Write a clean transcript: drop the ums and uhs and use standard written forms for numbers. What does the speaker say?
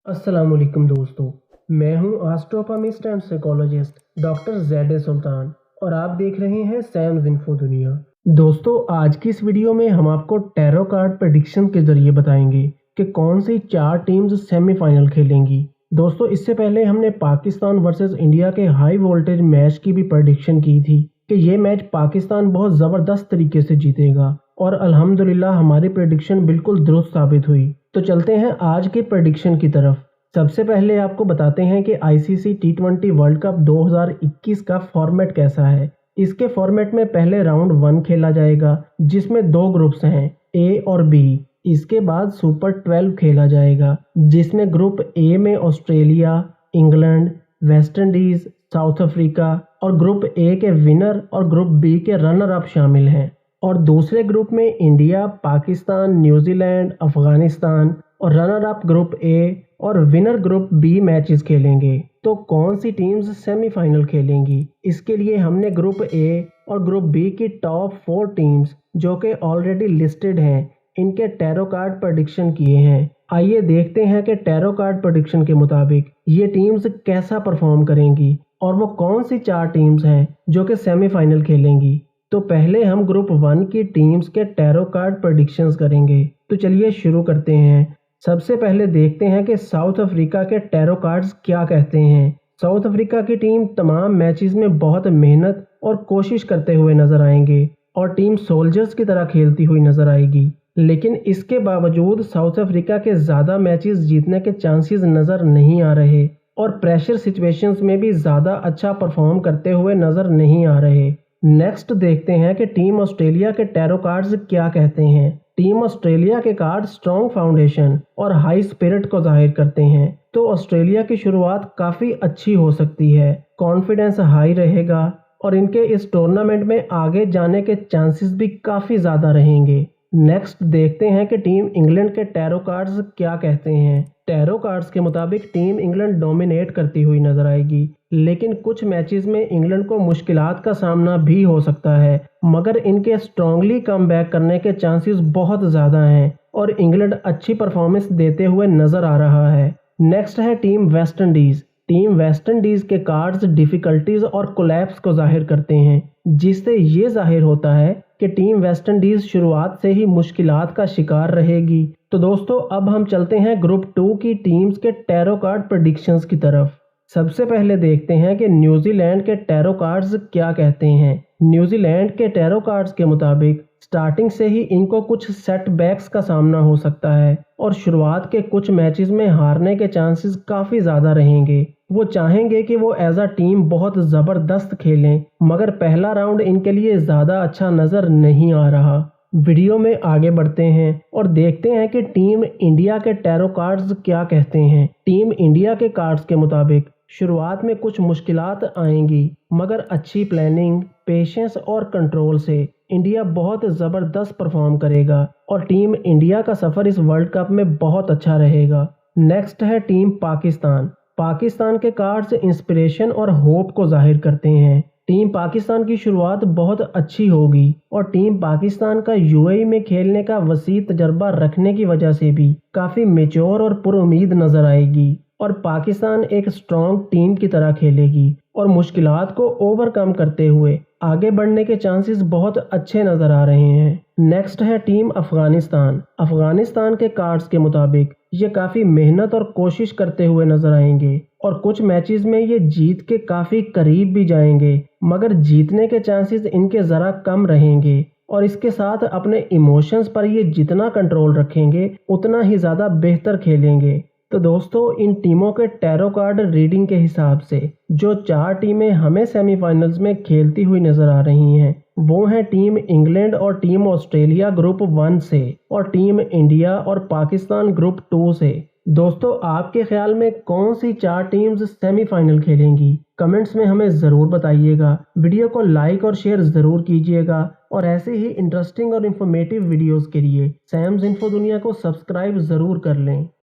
अस्सलाम वालेकुम दोस्तों। मैं हूं एस्ट्रोनॉमिस्ट एंड साइकोलॉजिस्ट डॉक्टर ज़ैद सुल्तान और आप देख रहे हैं सैम्स इन्फो दुनिया। दोस्तों, आज की इस वीडियो में हम आपको टैरो कार्ड प्रेडिक्शन के ज़रिए बताएंगे कि कौन सी 4 टीम्स सेमीफाइनल खेलेंगी। दोस्तों, इससे पहले हमने पाकिस्तान वर्सेस इंडिया के हाई वोल्टेज मैच की भी प्रेडिक्शन की थी कि ये मैच पाकिस्तान बहुत ज़बरदस्त तरीके से जीतेगा और अल्हम्दुलिल्लाह हमारी प्रेडिक्शन बिल्कुल दुरुस्त साबित हुई। तो चलते हैं आज के प्रेडिक्शन की तरफ। सबसे पहले आपको बताते हैं कि आईसीसी टी20 वर्ल्ड कप 2021 का फॉर्मेट कैसा है। इसके फॉर्मेट में पहले राउंड 1 खेला जाएगा जिसमें 2 ग्रुप्स हैं, ए और बी। इसके बाद सुपर 12 खेला जाएगा जिसमें ग्रुप ए में Australia, England, West Indies, south Africa और ग्रुप ए के विनर और ग्रुप बी के रनर अप शामिल हैं। और दूसरे ग्रुप में इंडिया, पाकिस्तान, न्यूजीलैंड, अफगानिस्तान और रनर अप ग्रुप ए और विनर ग्रुप बी मैचेस खेलेंगे। तो कौन सी टीम्स सेमीफाइनल खेलेंगी, इसके लिए हमने ग्रुप ए और ग्रुप बी की टॉप 4 टीम्स जो कि ऑलरेडी लिस्टेड हैं इनके टैरो कार्ड प्रेडिक्शन किए हैं। आइए देखते हैं कि टैरो कार्ड प्रेडिक्शन के मुताबिक ये टीम्स कैसा परफॉर्म करेंगी और वो कौन सी 4 टीम्स हैं जो कि सेमीफाइनल खेलेंगी। तो पहले हम ग्रुप 1 की टीम्स के टैरो कार्ड प्रेडिक्शंस करेंगे। तो चलिए शुरू करते हैं। सबसे पहले देखते हैं कि साउथ अफ्रीका के टैरो कार्ड्स क्या कहते हैं। साउथ अफ्रीका की टीम तमाम मैचेस में बहुत मेहनत और कोशिश करते हुए नजर आएंगे और टीम सोल्जर्स की तरह खेलती हुई नजर आएगी। लेकिन इसके बावजूद साउथ अफ्रीका के ज़्यादा मैचेस जीतने के चांसेस नज़र नहीं आ रहे और प्रेशर सिचुएशंस में भी ज़्यादा अच्छा परफॉर्म करते हुए नज़र नहीं आ रहे। नेक्स्ट देखते हैं कि टीम ऑस्ट्रेलिया के टैरो कार्ड्स क्या कहते हैं। टीम ऑस्ट्रेलिया के कार्ड स्ट्रॉन्ग फाउंडेशन और हाई स्पिरिट को जाहिर करते हैं। तो ऑस्ट्रेलिया की शुरुआत काफ़ी अच्छी हो सकती है, कॉन्फिडेंस हाई रहेगा और इनके इस टूर्नामेंट में आगे जाने के चांसेस भी काफ़ी ज़्यादा रहेंगे। नेक्स्ट देखते हैं कि टीम इंग्लैंड के टैरो कार्ड्स क्या कहते हैं। टैरो कार्ड्स के मुताबिक टीम इंग्लैंड डोमिनेट करती हुई नजर आएगी, लेकिन कुछ मैचेस में इंग्लैंड को मुश्किलात का सामना भी हो सकता है, मगर इनके स्ट्रांगली कम बैक करने के चांसेस बहुत ज़्यादा हैं और इंग्लैंड अच्छी परफॉर्मेंस देते हुए नजर आ रहा है। नेक्स्ट है team West Indies. Team West Indies के कार्ड्स डिफ़िकल्टीज और कोलैप्स को जाहिर करते हैं, जिससे ये जाहिर होता है कि टीम वेस्ट इंडीज़ शुरुआत से ही मुश्किलात का शिकार रहेगी। तो दोस्तों, अब हम चलते हैं ग्रुप 2 की टीम्स के टैरो कार्ड प्रेडिक्शंस की तरफ। सबसे पहले देखते हैं कि न्यूजीलैंड के टैरो कार्ड्स क्या कहते हैं। न्यूजीलैंड के टैरो कार्ड्स के मुताबिक स्टार्टिंग से ही इनको कुछ सेटबैक्स का सामना हो सकता है और शुरुआत के कुछ मैचेस में हारने के चांसेस काफ़ी ज़्यादा रहेंगे। वो चाहेंगे कि वो एज अ टीम बहुत ज़बरदस्त खेलें, मगर पहला राउंड इनके लिए ज़्यादा अच्छा नज़र नहीं आ रहा। वीडियो में आगे बढ़ते हैं और देखते हैं कि टीम इंडिया के टैरो कार्ड्स क्या कहते हैं। टीम इंडिया के कार्ड्स के मुताबिक शुरुआत में कुछ मुश्किलात आएंगी, मगर अच्छी प्लानिंग, पेशेंस और कंट्रोल से इंडिया बहुत ज़बरदस्त परफॉर्म करेगा और टीम इंडिया का सफ़र इस वर्ल्ड कप में बहुत अच्छा रहेगा। नेक्स्ट है टीम पाकिस्तान। पाकिस्तान के कार्ड्स इंस्पिरेशन और होप को जाहिर करते हैं। टीम पाकिस्तान की शुरुआत बहुत अच्छी होगी और टीम पाकिस्तान का यूएई में खेलने का वसी तजर्बा रखने की वजह से भी काफ़ी मेच्योर और पुरुमीद नजर आएगी और पाकिस्तान एक स्ट्रॉन्ग टीम की तरह खेलेगी और मुश्किलात को ओवरकम करते हुए आगे बढ़ने के चांसेस बहुत अच्छे नज़र आ रहे हैं। नेक्स्ट है टीम अफगानिस्तान। अफगानिस्तान के कार्ड्स के मुताबिक ये काफ़ी मेहनत और कोशिश करते हुए नजर आएंगे और कुछ मैचेस में ये जीत के काफ़ी करीब भी जाएंगे, मगर जीतने के चांसेस इनके ज़रा कम रहेंगे और इसके साथ अपने इमोशंस पर ये जितना कंट्रोल रखेंगे उतना ही ज़्यादा बेहतर खेलेंगे। तो दोस्तों, इन टीमों के टैरो कार्ड रीडिंग के हिसाब से जो 4 टीमें हमें सेमीफाइनल्स में खेलती हुई नजर आ रही हैं वो हैं टीम इंग्लैंड और टीम ऑस्ट्रेलिया ग्रुप 1 से और टीम इंडिया और पाकिस्तान ग्रुप 2 से। दोस्तों, आपके ख्याल में कौन सी 4 टीम्स सेमीफाइनल खेलेंगी? कमेंट्स में हमें ज़रूर बताइएगा। वीडियो को लाइक और शेयर ज़रूर कीजिएगा और ऐसे ही इंटरेस्टिंग और इन्फॉर्मेटिव वीडियोज़ के लिए सैम्स इन्फो दुनिया को सब्सक्राइब ज़रूर कर लें।